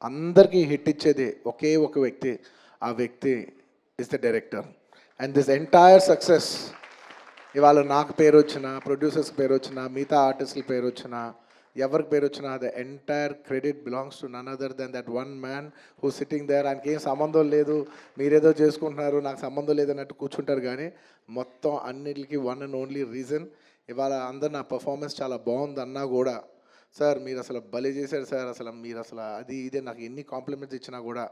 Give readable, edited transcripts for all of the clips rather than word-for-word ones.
అందరికీ హిట్ ఇచ్చేది ఒకే ఒక వ్యక్తి, ఆ వ్యక్తి is the director. And this entire success ఇవాళ నాకు పేరు వచ్చినా, ప్రొడ్యూసర్స్కి పేరు వచ్చినా, మిగతా ఆర్టిస్టుల పేరు వచ్చినా, ఎవరికి పేరు వచ్చినా the entire credit belongs to none other than that one man who sitting there. ఆయనకి ఏం సంబంధం లేదు, మీరేదో చేసుకుంటున్నారు, నాకు సంబంధం లేదన్నట్టు కూర్చుంటారు. కానీ మొత్తం అన్నిటికీ వన్ అండ్ ఓన్లీ రీజన్ ఇవాళ అందరు నా పర్ఫార్మెన్స్ చాలా బాగుంది అన్నా కూడా, సార్ మీరు అసలు భలే చేశారు సార్, అసలు మీరు అసలు అది ఇదే నాకు ఎన్ని కాంప్లిమెంట్స్ ఇచ్చినా కూడా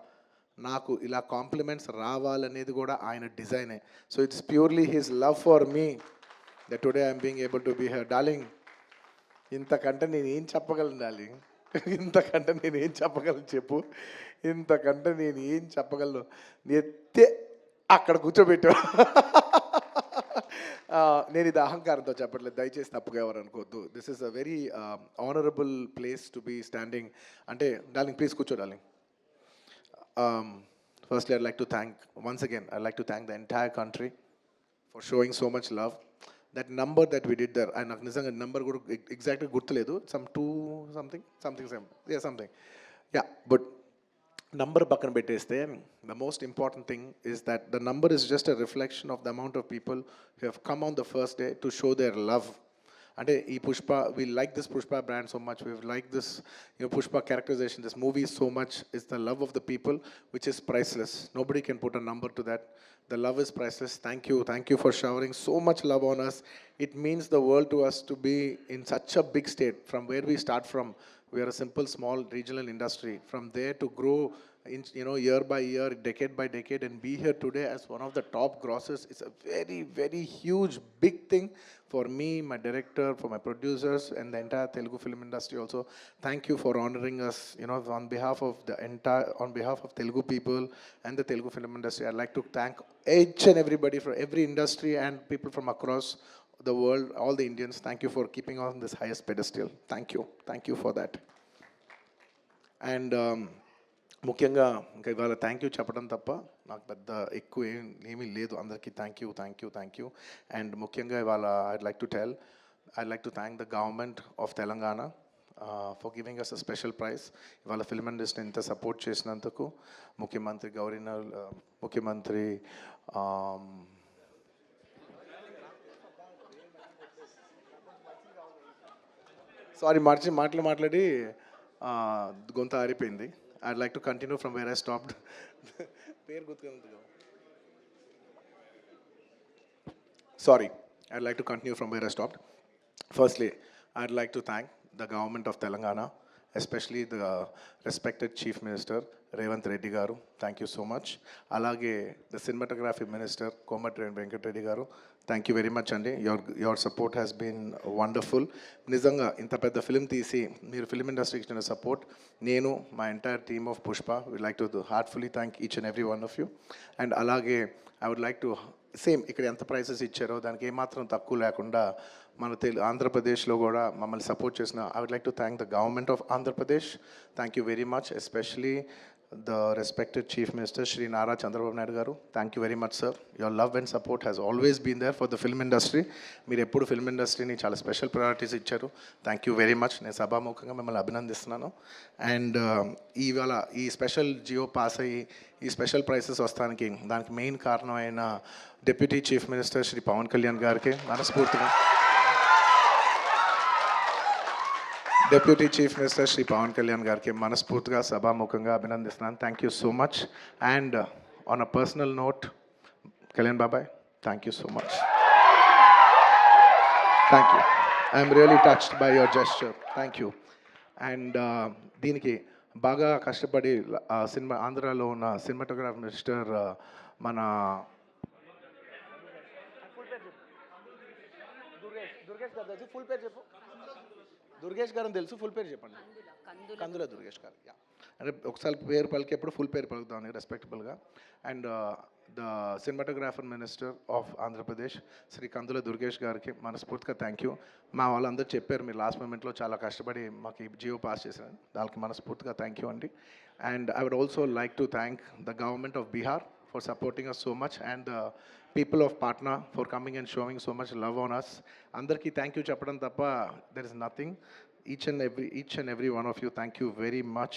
నాకు ఇలా కాంప్లిమెంట్స్ రావాలనేది కూడా ఆయన డిజైనే. So it's purely his love for me that today I'm being able to be here. Darling, ఇంతకంటే నేను ఏం చెప్పగలను డార్లింగ్? ఇంతకంటే నేను ఏం చెప్పగలను చెప్పు? ఇంతకంటే నేను ఏం చెప్పగలను? ఎత్తే అక్కడ కూర్చోబెట్టావు. నేను ఇది అహంకారంతో చెప్పట్లేదు, దయచేసి తప్పుగా ఎవరు అనుకోవద్దు. This is a very honourable place to be standing. అంటే డార్లింగ్ ప్లీజ్ కూర్చో darling. Firstly, I'd like to thank, once again, I'd like to thank the entire country for showing so much love. That number that we did there, and nizanga number kuda exactly gurtuledu, some 2 something, yeah, something. Yeah, but number pakkana petteste, the most important thing is that the number is just a reflection of the amount of people who have come on the first day to show their love. And Pushpa, we like this Pushpa brand so much, we like this Pushpa characterization, this movie so much. It's the love of the people which is priceless. Nobody can put a number to that. The love is priceless. Thank you for showering so much love on us. It means the world to us to be in such a big state. From where we start from, we are a simple small regional industry. From there to grow in, year by year, decade by decade, and be here today as one of the top grossers. It's a very, very huge, big thing for me, my director, for my producers, and the entire Telugu film industry also. Thank you for honoring us, on behalf of Telugu people and the Telugu film industry. I'd like to thank each and everybody from every industry and people from across the world, all the Indians. Thank you for keeping on this highest pedestal. Thank you for that. And ముఖ్యంగా ఇంకా ఇవాళ thank you చెప్పడం తప్ప నాకు పెద్ద ఎక్కువ ఏమీ లేదు. అందరికీ థ్యాంక్ యూ. అండ్ ముఖ్యంగా ఇవాళ I'd like to thank the government of Telangana for giving us a special prize. ఇవాళ ఫిల్మ్ ఇండస్ట్రీని ఇంత సపోర్ట్ చేసినందుకు ముఖ్యమంత్రి సారీ మాట్లాడి గొంత ఆరిపోయింది. I'd like to continue from where I stopped. Sorry, I'd like to continue from where I stopped. Firstly, I'd like to thank the government of Telangana, especially the respected Chief Minister, Revanth Reddy Garu. Thank you so much. Alage, the Cinematography Minister, Komatri Venkat Reddy Garu. Thank you very much, Andy. Your support has been wonderful. Nizanga, inta pedda film teesi, meer film industry ki support, nenu, my entire team of Pushpa, we'd like to heartfully thank each and every one of you. And alage, I would like to, same ఇక్కడ ఎంత prices ఇచ్చారో దానికి ఏమాత్రం తక్కువ లేకుండా మన ఆంధ్రప్రదేశ్లో కూడా మమ్మల్ని సపోర్ట్ చేసిన I would like to thank the government of Andhra Pradesh. Thank you very much, especially the respected chief minister Shri Nara Chandrababu Naidu garu. Thank you very much sir. Your love and support has always been there for the film industry. మీరు ఎప్పుడు film ఇండస్ట్రీని చాలా special priorities ఇచ్చారు. Thank you very much. నేను సభాముఖంగా మిమ్మల్ని అభినందిస్తున్నాను. And ఇవాళ ఈ స్పెషల్ జియో పాస్ అయ్యి ఈ స్పెషల్ ప్రైసెస్ వస్తానికి దానికి మెయిన్ కారణమైన deputy chief minister Shri Pawan Kalyan గారికి మనస్ఫూర్తిగా సభాముఖంగా అభినందిస్తున్నాను. Thank you so much. And on a personal note, Kalyan బాబాయ్, thank you so much. Thank you. I'm really touched by your gesture. Thank you. And దీనికి బాగా కష్టపడి ఆంధ్రాలో ఉన్న సినిమాటోగ్రాఫీ మినిస్టర్ మన దుర్గేష్ గారు తెలుసు, ఫుల్ పేరు చెప్పండి. కందుల దుర్గేష్ గారు. అంటే ఒకసారి పేరు పలికేప్పుడు ఫుల్ పేరు పలుకుతామని రెస్పెక్టబుల్గా. And the cinematographer minister of Andhra Pradesh Shri Kandula Durgesh గారికి మనస్ఫూర్తిగా థ్యాంక్ యూ. మా వాళ్ళందరూ చెప్పారు మీరు లాస్ట్ మూమెంట్లో చాలా కష్టపడి మాకు ఈ జియో పాస్ చేశారు, దానికి మనస్ఫూర్తిగా థ్యాంక్ యూ అండి. And I would also like to thank the government of Bihar for supporting us so much, and the people of Patna for coming and showing so much love on us. Andarki thank you chappadam tappa there is nothing. Each and every one of you, thank you very much.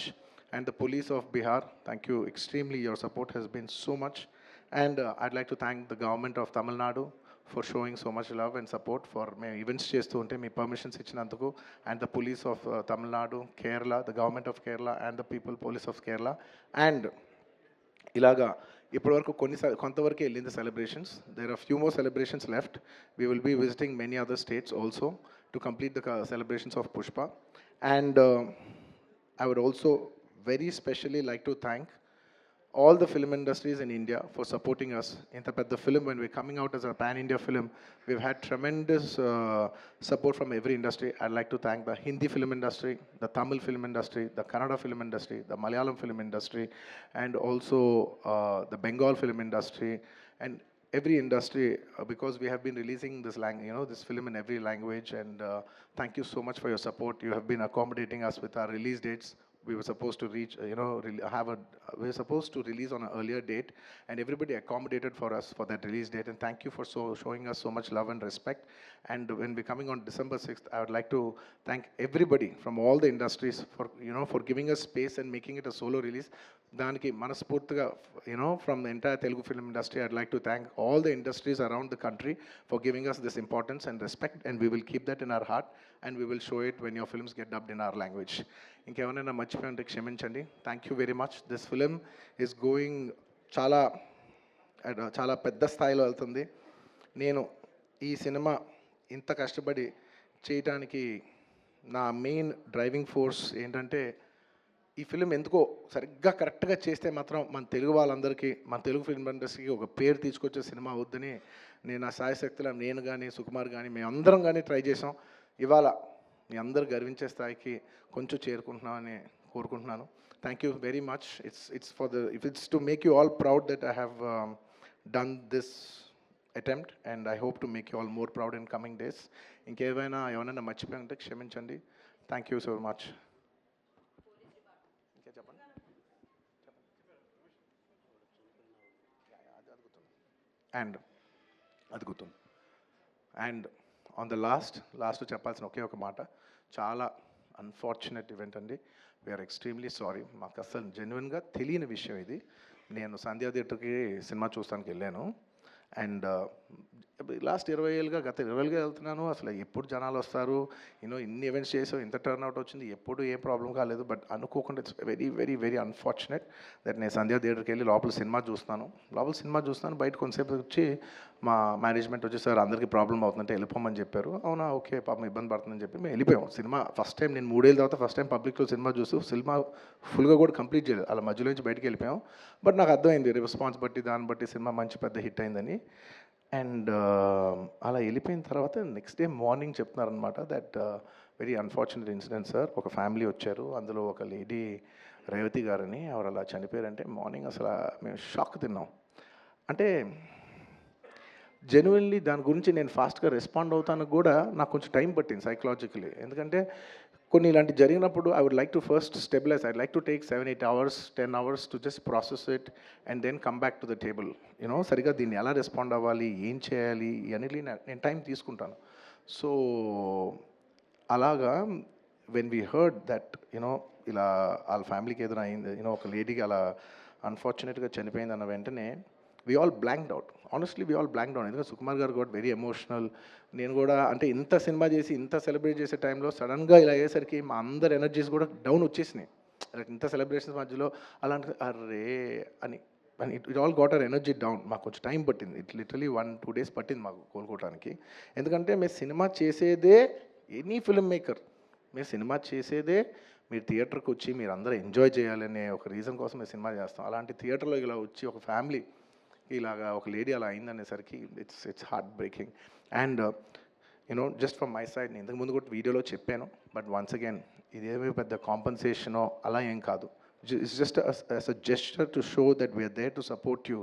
and the police of Bihar. Thank you extremely. Your support has been so much. And I'd like to thank the government of Tamil Nadu for showing so much love and support for me events చేస్తూ ఉంటే మీ permissions ఇచ్చినందుకు, and the police of Tamil Nadu, Kerala, the government of Kerala and the people police of Kerala. And ఇలాగా ఇప్పటివరకు కొంతవరకు వెళ్ళింది celebrations. There are few more celebrations left. We will be visiting many other states also to complete the celebrations of Pushpa. And I would also very specially like to thank all the film industries in India for supporting us. In the film, when we're coming out as a pan-India film, we've had tremendous support from every industry. I'd like to thank the Hindi film industry, the Tamil film industry, the Kannada film industry, the Malayalam film industry, and also the Bengal film industry, and every industry, because we have been releasing this film in every language. And thank you so much for your support. You have been accommodating us with our release dates. We were supposed to reach, we were supposed to release on an earlier date, and everybody accommodated for us for that release date. And thank you for showing us so much love and respect. And when we're coming on December 6th, I would like to thank everybody from all the industries for giving us space and making it a solo release. దానికి మనస్ఫూర్తిగా from the entire Telugu film industry, I'd like to thank all the industries around the country for giving us this importance and respect, and we will keep that in our heart, and we will show it when your films get dubbed in our language. ఇంకేమైనా మర్చిపోయింటే క్షమించండి. Thank you very much. This film is going చాలా పెద్ద స్థాయిలో వెళ్తుంది. నేను ఈ cinema ఇంత కష్టపడి చేయడానికి నా మెయిన్ డ్రైవింగ్ ఫోర్స్ ఏంటంటే, ఈ ఫిలిం ఎందుకో సరిగ్గా కరెక్ట్గా చేస్తే మాత్రం మన తెలుగు వాళ్ళందరికీ, మన తెలుగు ఫిల్మ్ ఇండస్ట్రీకి ఒక పేరు తీసుకొచ్చే సినిమా అవుద్దని నేను ఆ సాయశక్తిలో నేను కానీ సుకుమార్ కానీ మేమందరం కానీ ట్రై చేసాం. ఇవాళ మీ అందరు గర్వించే స్థాయికి కొంచెం చేరుకుంటున్నామని కోరుకుంటున్నాను. Thank you very much. It's to make you all proud that I have done this attempt, and I hope to make you all more proud in coming days. ఏమైనా మర్చిపోయి ఉంటే క్షమించండి. Thank you so much. And అది గుర్తుంది. And on the last చెప్పాల్సిన ఒకే ఒక మాట, చాలా అన్ఫార్చునేట్ ఈవెంట్ అండి. We are extremely sorry. మాకు అసలు జెన్యున్గా తెలియని విషయం ఇది. నేను సంధ్యా థియేటర్కి సినిమా చూస్తానికి వెళ్ళాను, అండ్ లాస్ట్ 20 ఏళ్ళుగా గత 20 ఏళ్ళుగా వెళ్తున్నాను. అసలు ఎప్పుడు జనాలు వస్తారు, ఇన్ని ఈవెంట్స్ చేసాం, ఇంత టర్న్అవుట్ వచ్చింది, ఎప్పుడు ఏ ప్రాబ్లం కాలేదు. బట్ అనుకోకుండా it's very very very unfortunate that నేను సంధ్యా థియేటర్కి వెళ్ళి లోపల సినిమా చూస్తున్నాను. బయట కొంతసేపు వచ్చి మా మేనేజ్మెంట్ వచ్చి, సార్ అందరికీ ప్రాబ్లం అవుతుందంటే వెళ్ళిపోమని చెప్పారు. అవునా, ఓకే, పాపం ఇబ్బంది పడుతుందని చెప్పి మేము వెళ్ళిపోయాం. సినిమా ఫస్ట్ టైం నేను 3 ఏళ్ళ తర్వాత ఫస్ట్ టైం పబ్లిక్లో సినిమా చూస్తూ సినిమా ఫుల్గా కూడా కంప్లీట్ చేయలేదు, అలా మధ్యలో నుంచి బయటకు వెళ్ళిపోయాం. బట్ నాకు అర్థమైంది రెస్పాన్స్ బట్టి, దాన్ని బట్టి సినిమా మంచి పెద్ద హిట్ అయిందని. అండ్ అలా వెళ్ళిపోయిన తర్వాత నెక్స్ట్ డే మార్నింగ్ చెప్తున్నారనమాట that very unfortunate incident sir, ఒక ఫ్యామిలీ వచ్చారు, అందులో ఒక లేడీ రేవతి గారని ఆవిడ అలా చనిపోయారంటే మార్నింగ్ అసలు మేము షాక్ తిన్నాం. అంటే జెన్యున్లీ దాని గురించి నేను ఫాస్ట్గా రెస్పాండ్ అవుతాను కూడా నాకు కొంచెం టైం పట్టింది సైకలాజికలీ. ఎందుకంటే కొన్ని ఇలాంటి జరిగినప్పుడు I would like to first stabilise. I like to take 7-8 hours 10 hours to just process it and then come back to the table. సరిగా దీన్ని ఎలా రెస్పాండ్ అవ్వాలి, ఏం చేయాలి అనేది నేను టైం తీసుకుంటాను. సో అలాగా వెన్ వీ హర్డ్ దట్ ఇలా వాళ్ళ ఫ్యామిలీకి ఏదైనా అయింది, ఒక లేడీకి అలా అన్ఫార్చునేట్గా చనిపోయింది అన్న వెంటనే we all blanked out. Honestly, we all blanked out. ఎందుకంటే సుకుమార్ గారు got very emotional. నేను కూడా అంటే ఇంత సినిమా చేసి ఇంత సెలబ్రేట్ చేసే టైంలో సడన్గా ఇలా అయ్యేసరికి మా అందరి ఎనర్జీస్ కూడా డౌన్ వచ్చేసినాయి. ఇంత సెలబ్రేషన్స్ మధ్యలో అలాంటి అర్రే అని it all got our energy down. మాకు కొంచెం టైం పట్టింది. ఇట్ లిటరలీ 1-2 days పట్టింది మాకు కోలుకోవడానికి. ఎందుకంటే మేము సినిమా చేసేదే, ఎనీ ఫిల్మ్ మేకర్ మేము సినిమా చేసేదే మీరు థియేటర్కి వచ్చి మీరు అందరూ ఎంజాయ్ చేయాలనే ఒక రీజన్ కోసం మేము సినిమా చేస్తాం. అలాంటి థియేటర్లో ఇలా వచ్చి ఒక ఫ్యామిలీ ఇలాగా ఒక లేడీ అలా అయిందనేసరికి it's heartbreaking. And just from my side, నేను ఇంతకుముందు కూడా వీడియోలో చెప్పాను, బట్ వన్స్ అగైన్ ఇదేమీ పెద్ద కాంపన్సేషనో అలా ఏం కాదు. It's just as a gesture to show that we are there to support you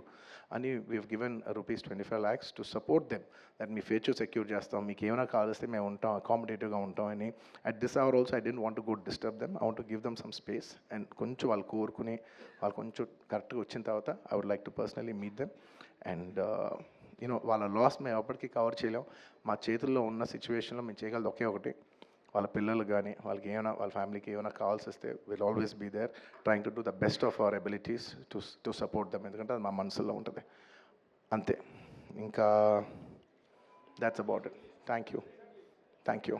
అని we given ₹25 lakhs to support them. That మీ ఫ్యూచర్ సెక్యూర్ చేస్తాం, మీకు ఏమైనా కావాల్స్తే మేము ఉంటాం, అకామిడేటివ్గా ఉంటాం అని. At this hour also I don't want to go disturb them. I want to give them some space. And కొంచెం వాళ్ళు కోరుకుని వాళ్ళు కొంచెం కరెక్ట్గా వచ్చిన తర్వాత I would like to personally meet them. And వాళ్ళ లాస్ మేము ఎప్పటికీ కవర్ చేయలేం. మా చేతుల్లో ఉన్న సిచ్యువేషన్లో మేము చేయగలదు ఒకే ఒకటి, వాళ్ళ పిల్లలు కానీ వాళ్ళకి ఏమైనా వాళ్ళ ఫ్యామిలీకి ఏమైనా కావాల్సి వస్తే will always be there trying to do the best of our abilities to support them, ఎందుకంటే అది మా మనసులో ఉంటుంది అంతే. ఇంకా that's about it. Thank you.